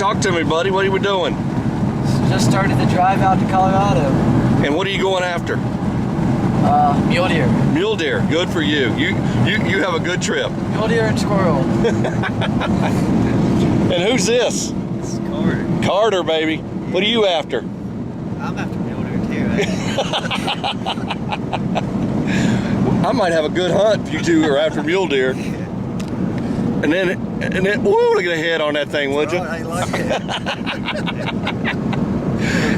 Talk to me, buddy. What are we doing? Just started the drive out to Colorado. And what are you going after? Mule deer. Mule deer. Good for you. You have a good trip. Mule deer and squirrel. And who's this? This is Carter. Carter, baby. What are you after? I'm after mule deer too. I might have a good hunt if you two are after mule deer. And then, whoa, look at the head on that thing, would you? I like it.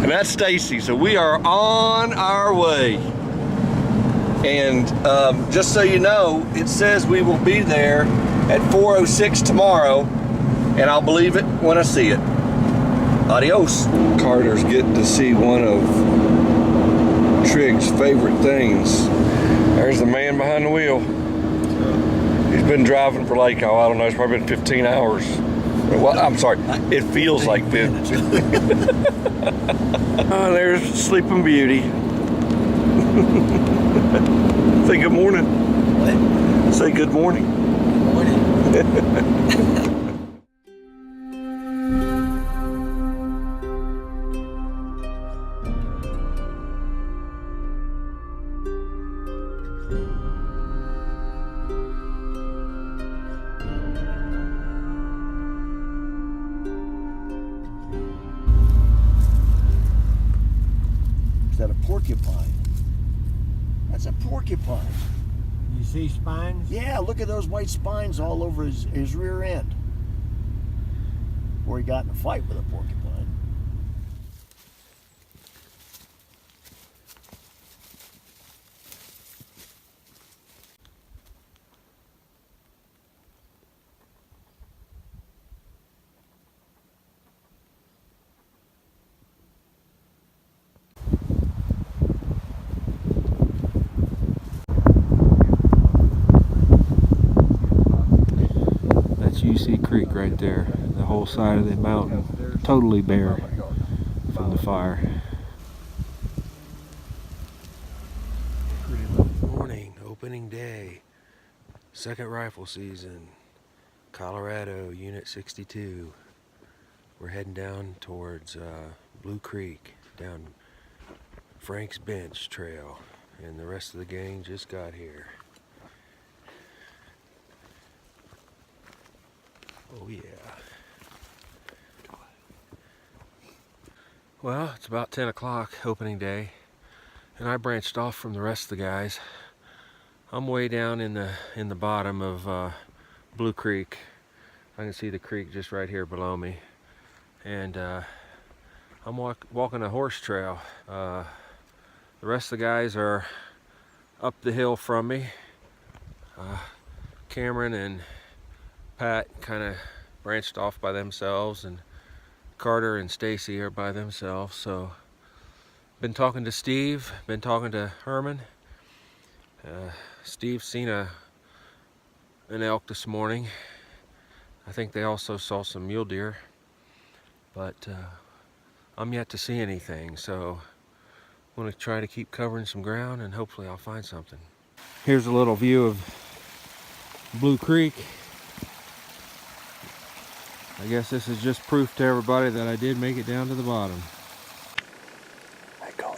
And that's Stacy. So we are on our way. And just so you know, it says we will be there at 4:06 tomorrow, and I'll believe it when I see it. Adios. Carter's getting to see one of Trig's favorite things. There's the man behind the wheel. He's been driving for like, oh, I don't know, it's probably been 15 hours. Well, I'm sorry, it feels like 15. Oh, there's Sleeping Beauty. Say good morning. What? Say good morning. Morning. Is that a porcupine? That's a porcupine. You see spines? Yeah, look at those white spines all over his rear end. Where he got in a fight with a porcupine. Creek right there. The whole side of the mountain totally bare from the fire. Morning, opening day, second rifle season, Colorado, Unit 62. We're heading down towards Blue Creek, down Frank's Bench Trail, and the rest of the gang just got here. Oh yeah. Well, it's about 10 o'clock, opening day, and I branched off from the rest of the guys. I'm way down in the bottom of Blue Creek. I can see the creek just right here below me, and I'm walking a horse trail. The rest of the guys are up the hill from me. Cameron and Pat kind of branched off by themselves, and Carter and Stacy are by themselves. So been talking to Steve, been talking to Herman. Steve's seen an elk this morning. I think they also saw some mule deer, but I'm yet to see anything, so I'm going to try to keep covering some ground and hopefully I'll find something. Here's a little view of Blue Creek. I guess this is just proof to everybody that I did make it down to the bottom. I go.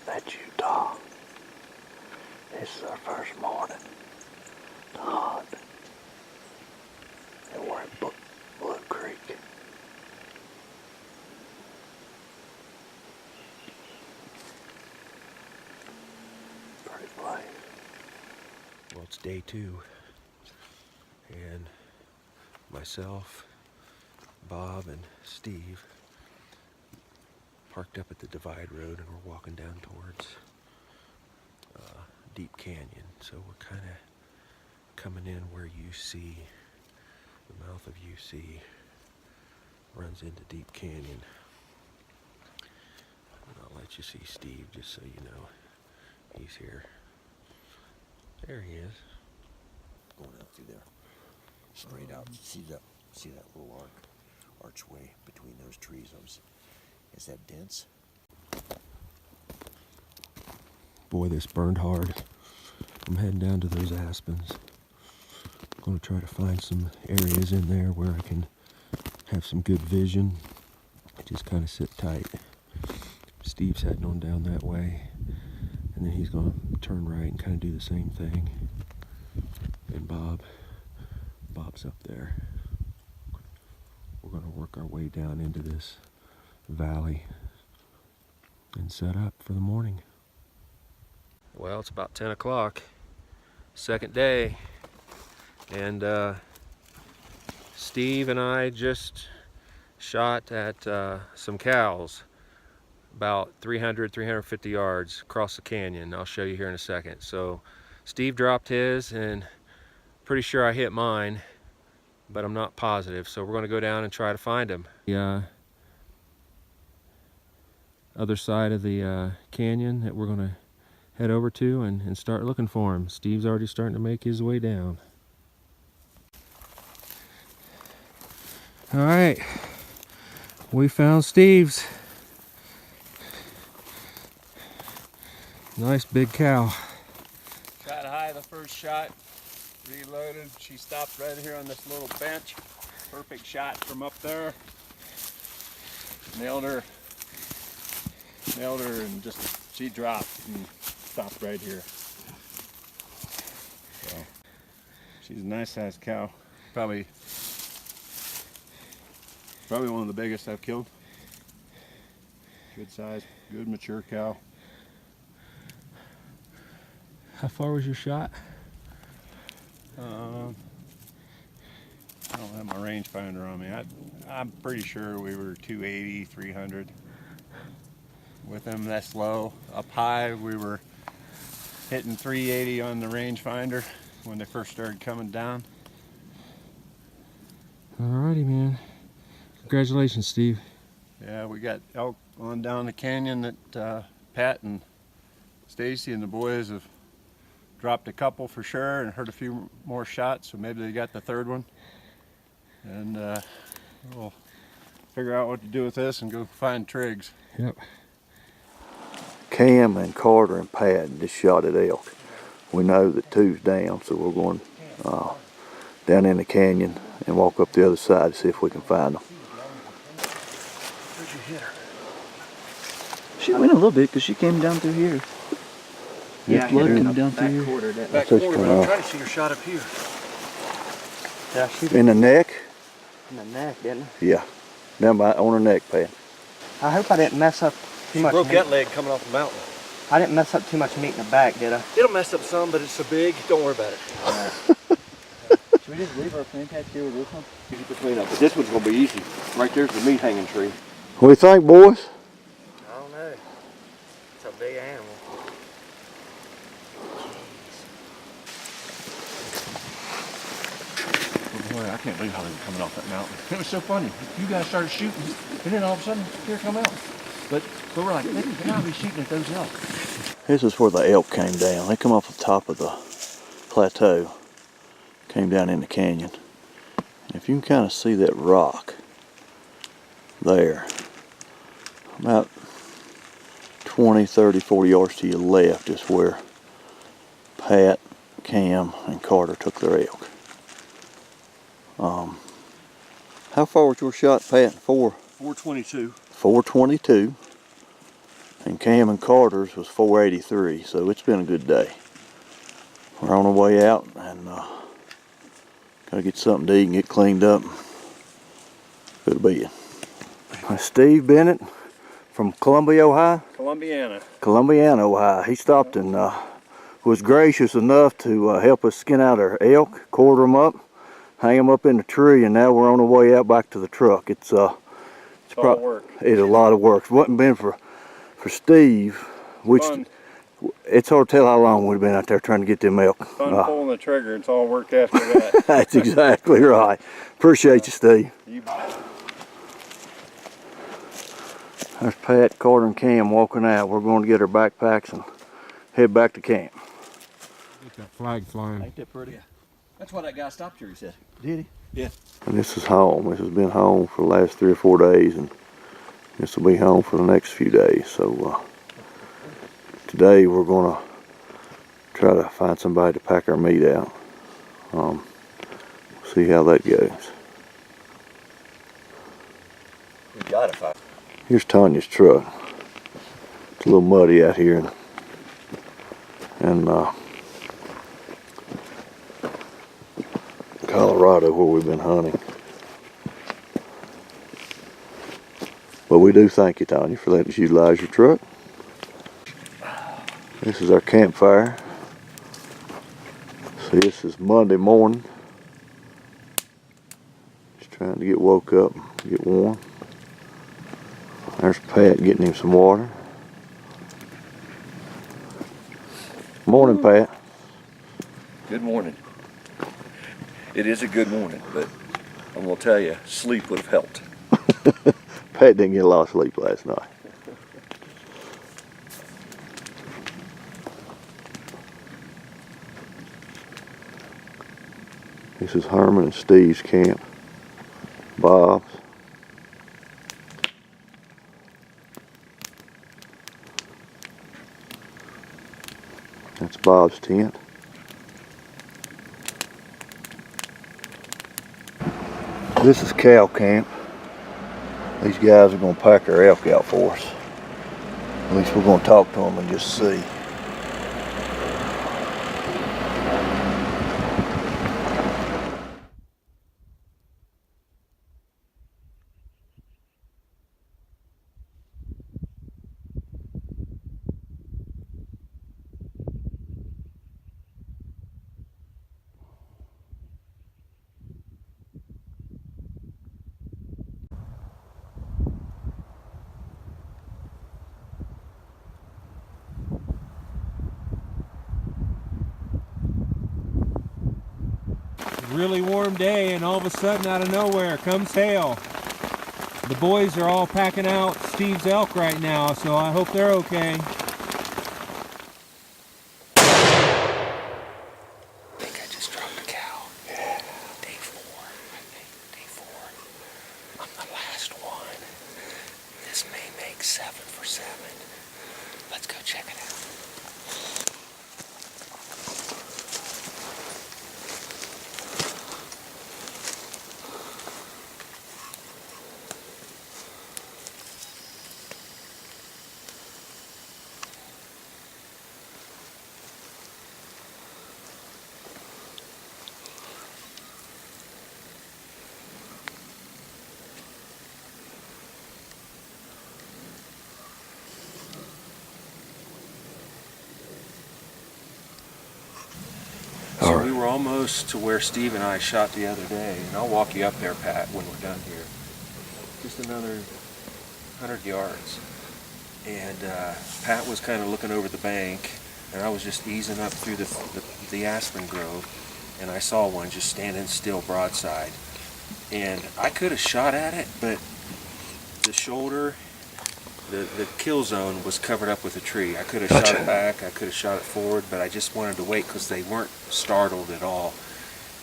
That's Utah. This is our first morning to hunt. And we're in Blue Creek. Pretty place. Well, it's day 2, and myself, Bob, and Steve parked up at the divide road, and we're walking down towards Deep Canyon. So we're kind of coming in where you see the mouth of UC runs into Deep Canyon. And I'll let you see Steve just so you know he's here. There he is. Going out through there. Straight out. See that little archway between those trees? Is that dense? Boy, this burned hard. I'm heading down to those aspens. I'm going to try to find some areas in there where I can have some good vision. Just kind of sit tight. Steve's heading on down that way, and then he's going to turn right and kind of do the same thing. And Bob's up there. We're going to work our way down into this valley and set up for the morning. Well, it's about 10 o'clock, second day, and Steve and I just shot at some cows about 350 yards across the canyon. I'll show you here in a second. So Steve dropped his, and pretty sure I hit mine, but I'm not positive. So we're going to go down and try to find him. The other side of the canyon that we're going to head over to and start looking for him. Steve's already starting to make his way down. All right, we found Steve's. Nice big cow. Shot high the first shot, reloaded. She stopped right here on this little bench. Perfect shot from up there. Nailed her, and just she dropped and stopped right here. So she's a nice sized cow. Probably one of the biggest I've killed. Good size, good mature cow. How far was your shot? I don't have my rangefinder on me. I'm pretty sure we were 280, 300. With them this low. Up high, we were hitting 380 on the rangefinder when they first started coming down. Alrighty, man. Congratulations, Steve. Yeah, we got elk on down the canyon that Pat and Stacy and the boys have dropped a couple for sure and heard a few more shots, so maybe they got the third one. And we'll figure out what to do with this and go find Triggs. Yep. Cam and Carter and Pat just shot at elk. We know that two's down, so we're going down in the canyon and walk up the other side to see if we can find them. Where'd you hit her? She went a little bit because she came down through here. Yeah, blood hit her in coming the down back through here. quarter. That Back back quarter, quarter. but I'm I'm trying to see her shot up here. Yeah, shoot In the neck? In the neck, didn't it? Yeah. Down by on her neck, Pat. I hope I didn't mess up too much broke meat. that leg coming off the mountain. I didn't mess up too much meat in the back, did I? It'll mess up some, but it's so big, don't worry about it. Should we just leave our pin patch here with this one? Easy to clean up, but this one's gonna be easy. Right there's the meat hanging tree. What do you think, boys? I don't know. It's a big animal. Boy, I can't believe how they were coming off that mountain. It was so funny. You guys started shooting, and then all of a sudden, here come out. But we're like, they gotta be shooting at those elk. This is where the elk came down. They come off the top of the plateau, came down in the canyon. And if you can kind of see that rock there, about 20, 30, 40 yards to your left is where Pat, Cam, and Carter took their elk. How far was your shot, Pat? 422. 422. And Cam and Carter's was 483, so it's been a good day. We're on our way out and gotta get something to eat and get cleaned up. Good to be. Steve Bennett from Columbia, Ohio. Columbiana, Ohio. He stopped and was gracious enough to help us skin out our elk, quarter them up, hang them up in the tree, and now we're on our way out back to the truck. It's a lot of work. If it wasn't been for Steve, which Fun. it's hard to tell how long we've been out there trying to get them elk. Fun pulling the trigger. It's all work after that. That's exactly right. Appreciate you, Steve. You bet. There's Pat, Carter, and Cam walking out. We're going to get our backpacks and head back to camp. Get that flag flying. Ain't that pretty? Yeah. That's why that guy stopped here, he said. Did he? Yeah. And this is home. This has been home for the last 3 or 4 days, and this will be home for the next few days. So today we're gonna try to find somebody to pack our meat out. See how that goes. We gotta find. Here's Tanya's truck. It's a little muddy out here, and Colorado where we've been hunting. But we do thank you, Tanya, for letting us utilize your truck. This is our campfire. So this is Monday morning. Just trying to get woke up, get warm. There's Pat getting him some water. Morning, Pat. Good morning. It is a good morning, but I'm gonna tell you, sleep would have helped. Pat didn't get a lot of sleep last night. This is Herman and Steve's camp. Bob's. That's Bob's tent. This is cow camp. These guys are going to pack our elk out for us. At least we're going to talk to them and just see. Really warm day, and all of a sudden out of nowhere comes hail. The boys are all packing out Steve's elk right now, so I hope they're okay. I think I just dropped a cow. Yeah. Day 4, I think. Day 4. I'm the last one. This may make 7 for 7. Let's go check it out. So we were almost to where Steve and I shot the other day, and I'll walk you up there, Pat, when we're done here. Just another 100 yards. And Pat was kind of looking over the bank, and I was just easing up through the aspen grove, and I saw one just standing still broadside. And I could have shot at it, but the shoulder, the kill zone was covered up with a tree. I could have shot it back, I could have shot it forward, but I just wanted to wait because they weren't startled at all.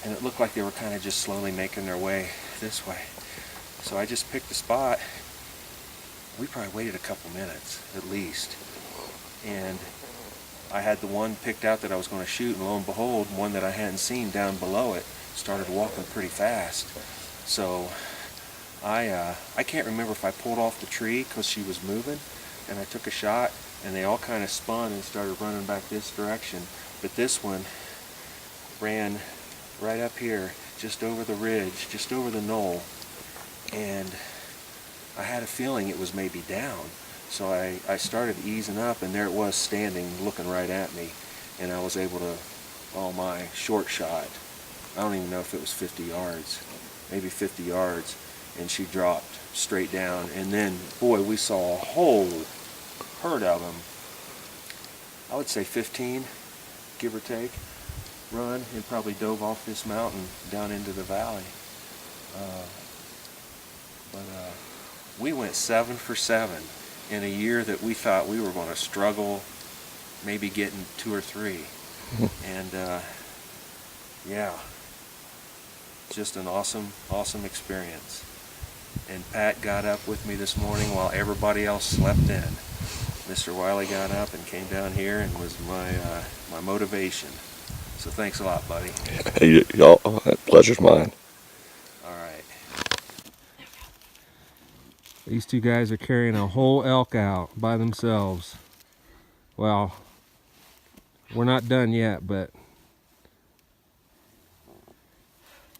And it looked like they were kind of just slowly making their way this way. So I just picked a spot. We probably waited a couple minutes at least. And I had the one picked out that I was going to shoot, and lo and behold, one that I hadn't seen down below it started walking pretty fast. So I can't remember if I pulled off the tree because she was moving, and I took a shot, and they all kind of spun and started running back this direction. But this one ran right up here, just over the ridge, just over the knoll, and I had a feeling it was maybe down. So I started easing up, and there it was standing, looking right at me, and I was able to, oh my, short shot. I don't even know if it was 50 yards, maybe 50 yards. And she dropped straight down, and then boy, we saw a whole herd of them. I would say 15, give or take, run and probably dove off this mountain down into the valley. We went 7 for 7 in a year that we thought we were going to struggle, maybe getting 2 or 3. And yeah, just an awesome experience. And Pat got up with me this morning while everybody else slept in. Mr. Wiley got up and came down here and was my motivation. So thanks a lot, buddy. Pleasure's mine. All right. These two guys are carrying a whole elk out by themselves. Well, we're not done yet, but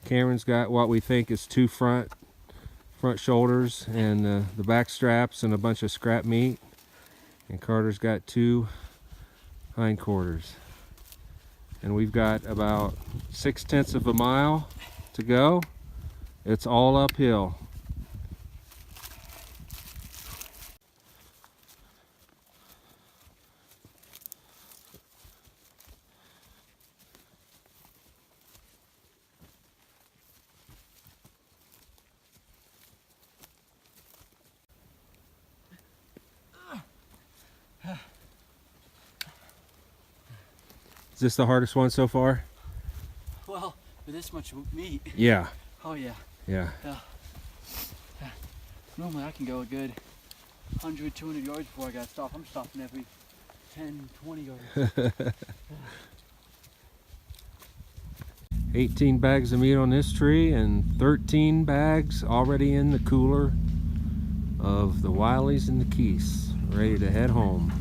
Cameron's got what we think is 2 front shoulders and the back straps and a bunch of scrap meat. And Carter's got 2 hindquarters. And we've got about 6/10 of a mile to go. It's all uphill. Is this the hardest one so far? Well, with this much meat. Yeah. Oh yeah. Yeah. Normally I can go a good 100, 200 yards before I gotta stop. I'm stopping every 10, 20 yards. 18 bags of meat on this tree and 13 bags already in the cooler of the Wileys and the Keiths, ready to head home.